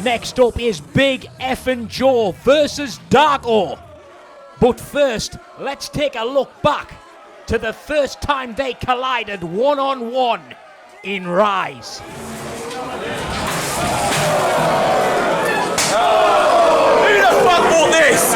Next up is Big Effin' Joe versus Darko. But first, let's take a look back to the first time they collided one-on-one in Rise. Who the fuck bought this?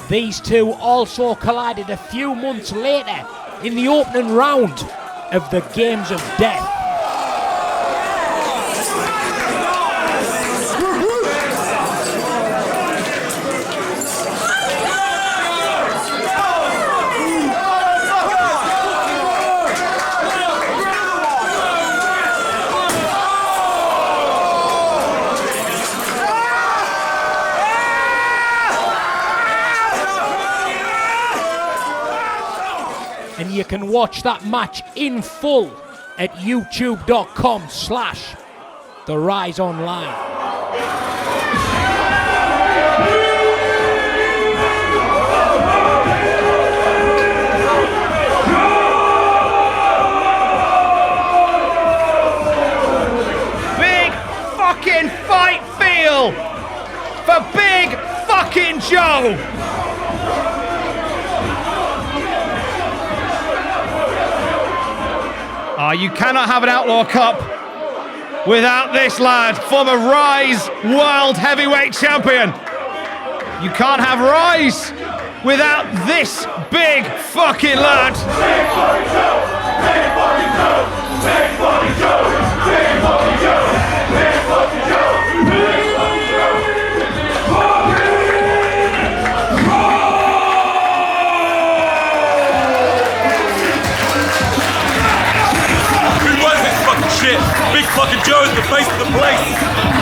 These two also collided a few months later in the opening round of the Games of Death. And you can watch that match in full at youtube.com/The Rise Online. Big fucking fight feel for Big fucking Joe. You cannot have an Outlaw Cup without this lad, former Rise World Heavyweight Champion. You can't have Rise without this big fucking lad. Big fucking Joe! Big fucking Joe! Big fucking Joe! Big fucking Joe! Big fucking Joe! Big fucking Joe! We won this fucking Joe's the face of the place.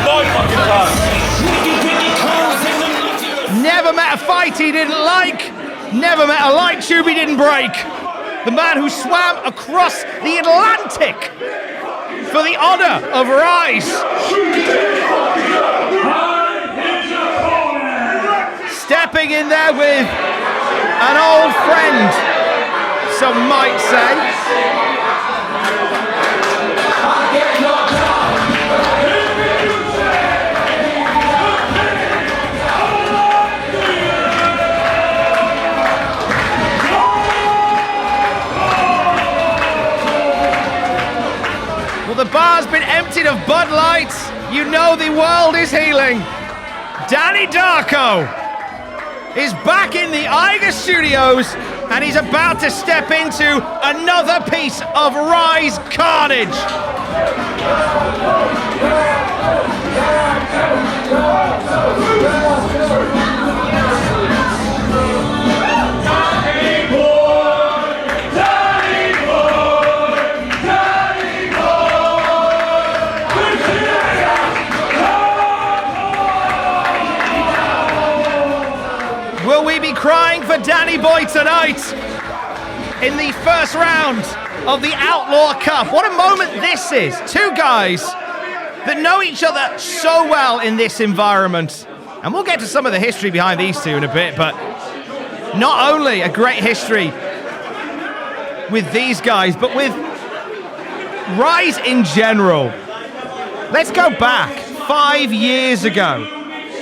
My fucking time. Never met a fight he didn't like. Never met a light tube he didn't break. The man who swam across the Atlantic for the honor of Rise. Stepping in there with an old friend, some might say. Well, the bar's been emptied of Bud Lights. You know the world is healing. Danny Darko is back in the Eiger studios, and he's about to step into another piece of Rise carnage. Will we be crying for Danny Boy tonight in the first round of the Outlaw Cup? What a moment this is. Two guys that know each other so well in this environment. And we'll get to some of the history behind these two in a bit, but not only a great history with these guys, but with Rise in general. Let's go back 5 years ago.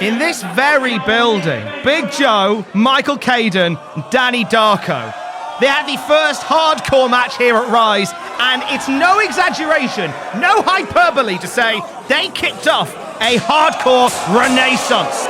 In this very building, Big Joe, Michael Caden, and Danny Darko. They had the first hardcore match here at Rise, and it's no exaggeration, no hyperbole to say they kicked off a hardcore renaissance.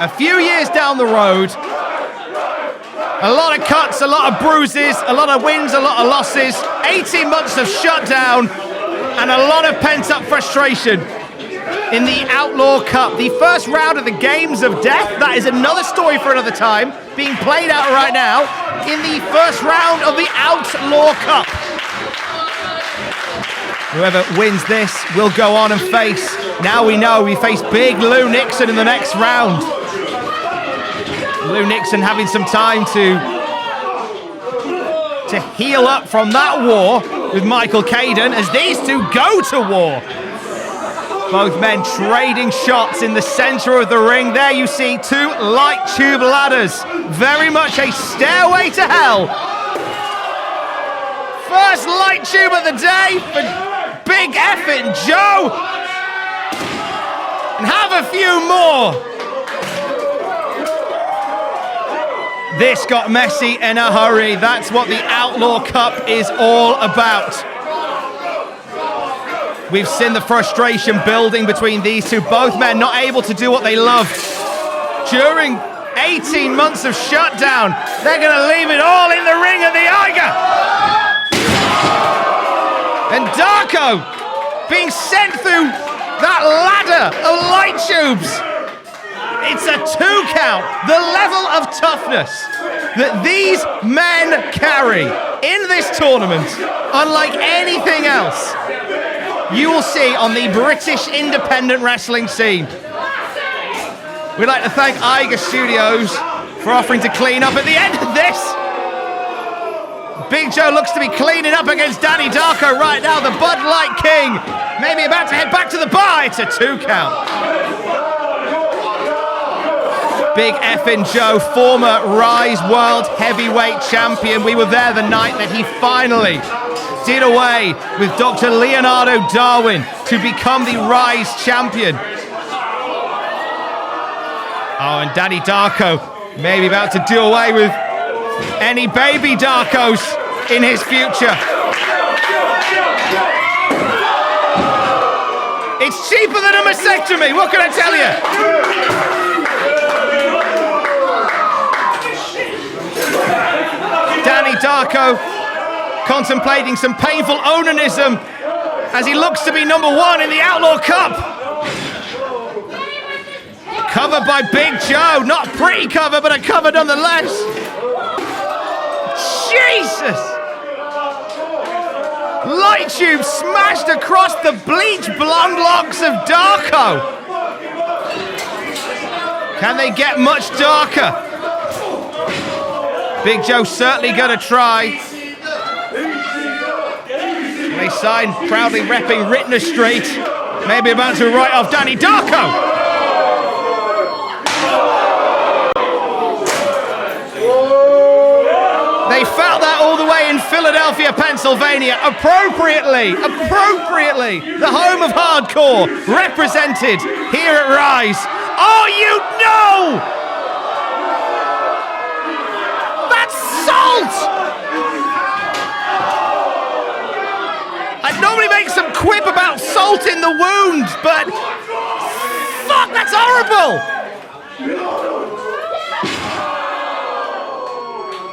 A few years down the road, a lot of cuts, a lot of bruises, a lot of wins, a lot of losses, 18 months of shutdown, and a lot of pent-up frustration in the Outlaw Cup. The first round of the Games of Death, that is another story for another time, being played out right now in the first round of the Outlaw Cup. Whoever wins this will go on and face, now we know, we face Big Lou Nixon in the next round. Lou Nixon having some time to heal up from that war with Michael Caden as these two go to war. Both men trading shots in the center of the ring. There you see two light tube ladders. Very much a stairway to hell. First light tube of the day for Big Effin' Joe. And have a few more. This got messy in a hurry. That's what the Outlaw Cup is all about. We've seen the frustration building between these two. Both men not able to do what they love. During 18 months of shutdown, they're going to leave it all in the ring at the Eiger. And Darko being sent through that ladder of light tubes. It's a 2 count. The level of toughness that these men carry in this tournament, unlike anything else you will see on the British independent wrestling scene. We'd like to thank Eiger Studios for offering to clean up at the end of this. Big Joe looks to be cleaning up against Danny Darko right now, the Bud Light King. Maybe about to head back to the bar. It's a 2 count. Big effing Joe, former Rise World Heavyweight Champion. We were there the night that he finally did away with Dr. Leonardo Darwin to become the Rise Champion. Oh, and Danny Darko maybe about to do away with any baby Darkos in his future. It's cheaper than a mastectomy, what can I tell you? Danny Darko contemplating some painful onanism as he looks to be #1 in the Outlaw Cup. Covered by Big Joe, not a pretty cover, but a cover nonetheless. Jesus! Light tube smashed across the bleach blonde locks of Darko. Can they get much darker? Big Joe certainly gonna try. They sign proudly repping Rittner Street. Maybe about to write off Danny Darko. They felt that all the way in Philadelphia, Pennsylvania. Appropriately, the home of hardcore, represented here at Rise. Oh, you know! That's salt! I'd normally make some quip about salt in the wound, but fuck, that's horrible!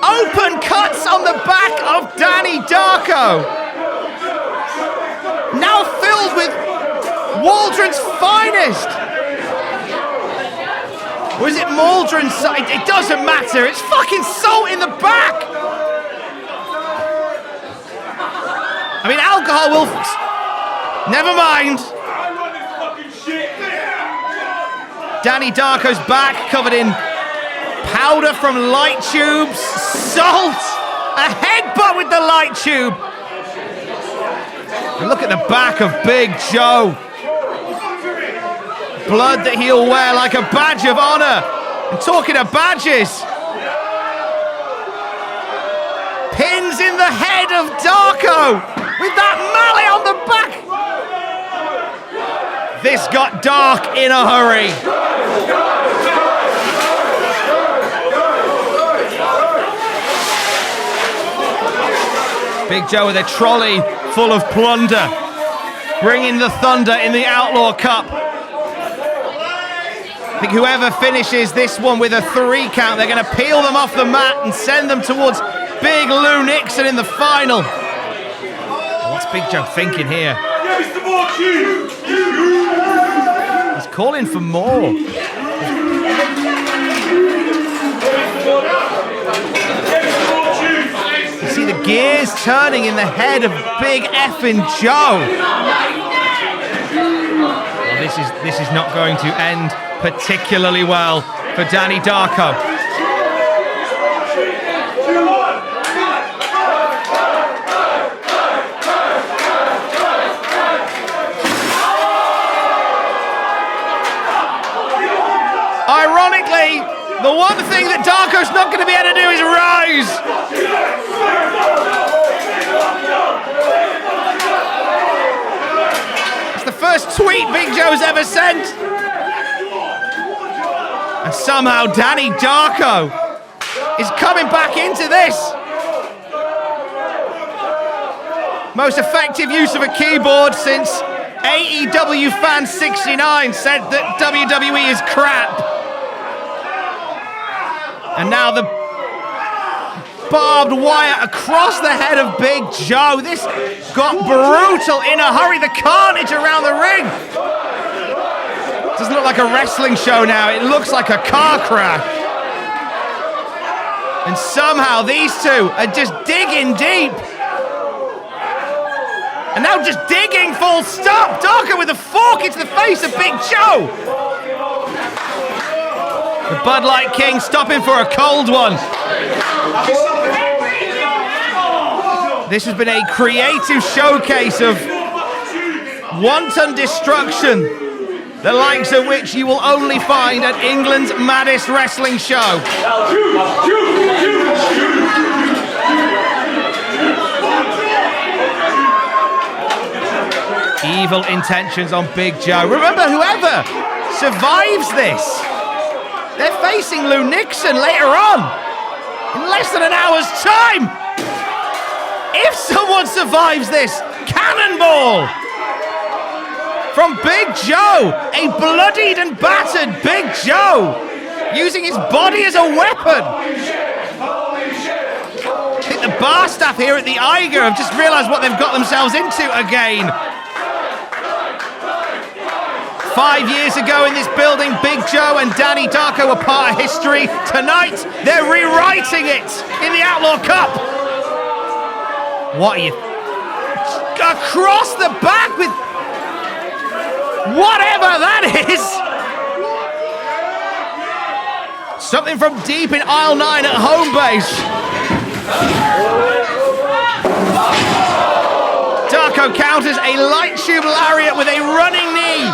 Open cuts on the back of Danny Darko. Now filled with Waldron's finest. Or is it Maldron's? It doesn't matter. It's fucking salt in the back. I mean, alcohol will... Never mind. Danny Darko's back covered in powder from light tubes, salt, a headbutt with the light tube. And look at the back of Big Joe. Blood that he'll wear like a badge of honor. And talking of badges, pins in the head of Darko with that mallet on the back. This got dark in a hurry. Big Joe with a trolley full of plunder, bringing the thunder in the Outlaw Cup. I think whoever finishes this one with a 3 count, they're going to peel them off the mat and send them towards Big Lou Nixon in the final. What's Big Joe thinking here? He's calling for more. See the gears turning in the head of Big effing Joe. Well, this is not going to end particularly well for Danny Darko. Ironically, the one thing that Darko's not going to be able to do is rise. It's the first tweet Big Joe's ever sent. And somehow Danny Darko is coming back into this. Most effective use of a keyboard since AEW Fan 69 said that WWE is crap. And now the barbed wire across the head of Big Joe. This got brutal in a hurry. The carnage around the ring. Doesn't look like a wrestling show now. It looks like a car crash. And somehow these two are just digging deep. And now just digging full stop. Darko with a fork into the face of Big Joe. The Bud Light King stopping for a cold one. This has been a creative showcase of wanton destruction, the likes of which you will only find at England's maddest wrestling show. Evil intentions on Big Joe. Remember, whoever survives this, they're facing Lou Nixon later on, in less than an hour's time. If someone survives this, cannonball from Big Joe, a bloodied and battered Big Joe, using his body as a weapon. I think the bar staff here at the Eiger have just realised what they've got themselves into again. 5 years ago in this building, Big Joe and Danny Darko were part of history. Tonight, they're rewriting it in the Outlaw Cup. What are you... Across the back with... whatever that is! Something from deep in aisle 9 at home base. Darko counters a light tube lariat with a running knee.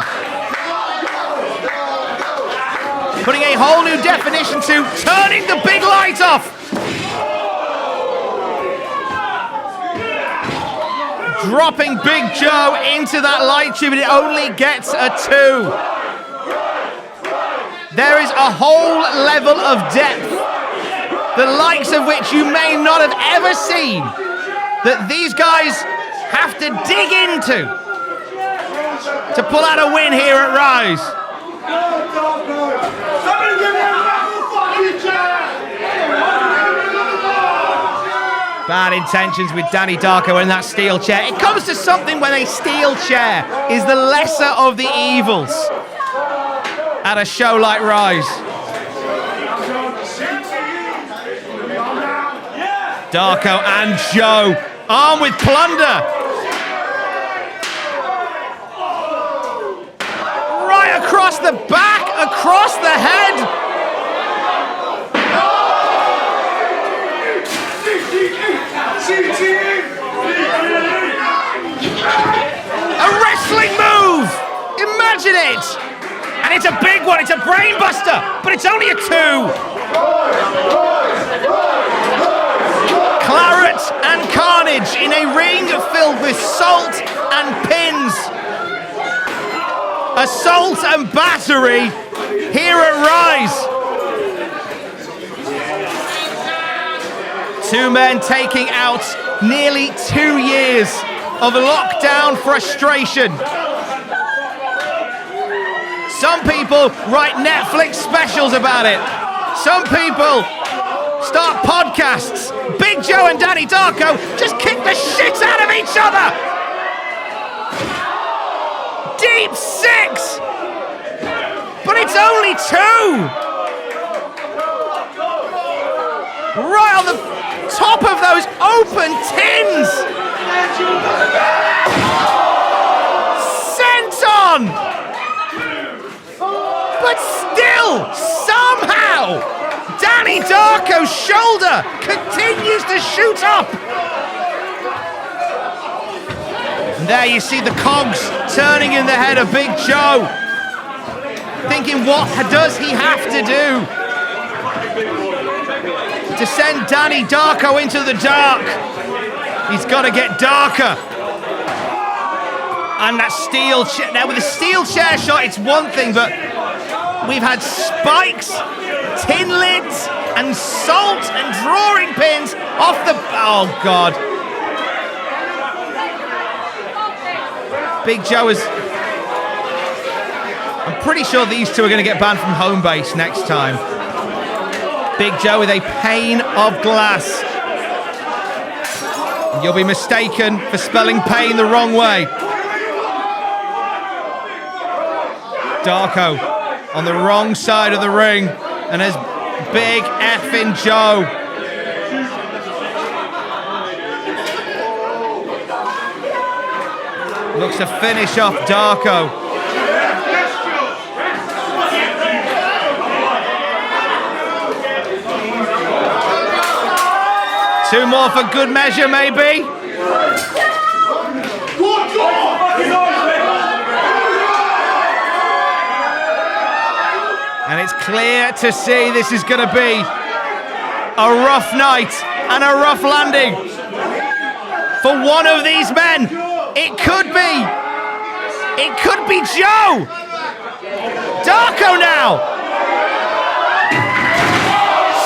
Putting a whole new definition to turning the big light off. Dropping Big Joe into that light tube, and it only gets a 2. There is a whole level of depth, the likes of which you may not have ever seen, that these guys have to dig into to pull out a win here at Rise. Somebody give me a motherfucking chair! Bad intentions with Danny Darko in that steel chair. It comes to something when a steel chair is the lesser of the evils at a show like Rise. Darko and Joe, armed with plunder. Right across the back, across the head. A wrestling move! Imagine it! And it's a big one, it's a brain buster, but it's only a 2. Claret and carnage in a ring filled with salt and pins. Assault and battery here at Rise. 2 men taking out nearly 2 years of lockdown frustration. Some people write Netflix specials about it. Some people start podcasts. Big Joe and Danny Darko just kick the shit out of each other. Deep 6. But it's only 2. Right on the top of those open tins. Senton! But still, somehow, Danny Darko's shoulder continues to shoot up. And there you see the cogs turning in the head of Big Joe. Thinking, what does he have to do to send Danny Darko into the dark? He's got to get darker. And that steel chair. Now, with a steel chair shot, it's one thing, but we've had spikes, tin lids, and salt and drawing pins off the... Oh, God. Big Joe is... I'm pretty sure these two are going to get banned from home base next time. Big Joe with a pane of glass. You'll be mistaken for spelling pain the wrong way. Darko on the wrong side of the ring, and there's Big effing Joe. Looks to finish off Darko. Two more for good measure, maybe. And it's clear to see this is going to be a rough night and a rough landing for one of these men. It could be Joe. Darko now.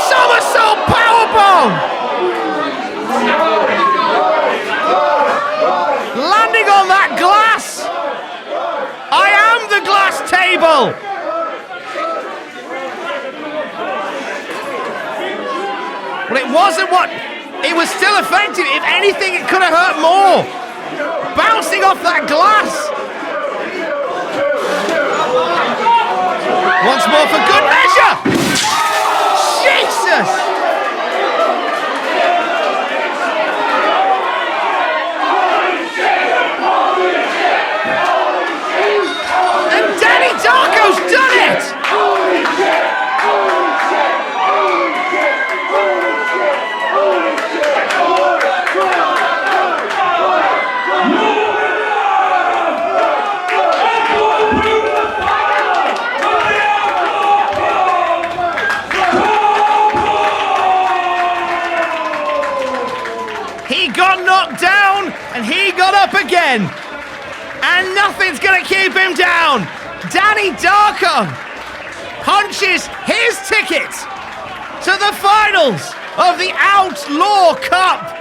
Somersault powerbomb. Landing on that glass. I am the glass table. Well, it wasn't what... It was still effective. If anything, it could have hurt more. Bouncing off that glass. Once more for good measure. Jesus! And Danny Darko's done it! Down, and he got up again, and nothing's gonna keep him down. Danny Darko punches his ticket to the finals of the Outlaw Cup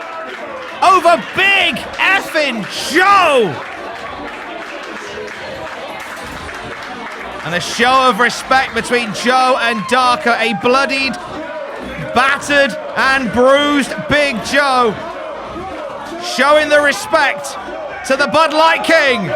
over Big effing Joe. And a show of respect between Joe and Darko. A bloodied, battered and bruised Big Joe showing the respect to the Bud Light King.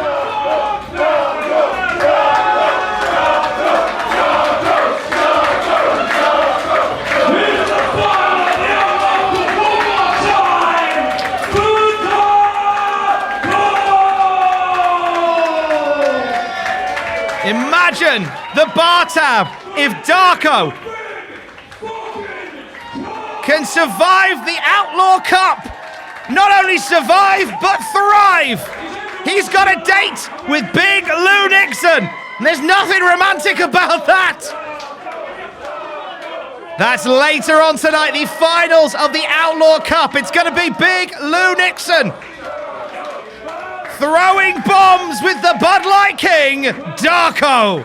Imagine the bar tab if Darko can survive the Outlaw Cup. Not only survive, but thrive. He's got a date with Big Lou Nixon. And there's nothing romantic about that. That's later on tonight, the finals of the Outlaw Cup. It's going to be Big Lou Nixon throwing bombs with the Bud Light King, Darko.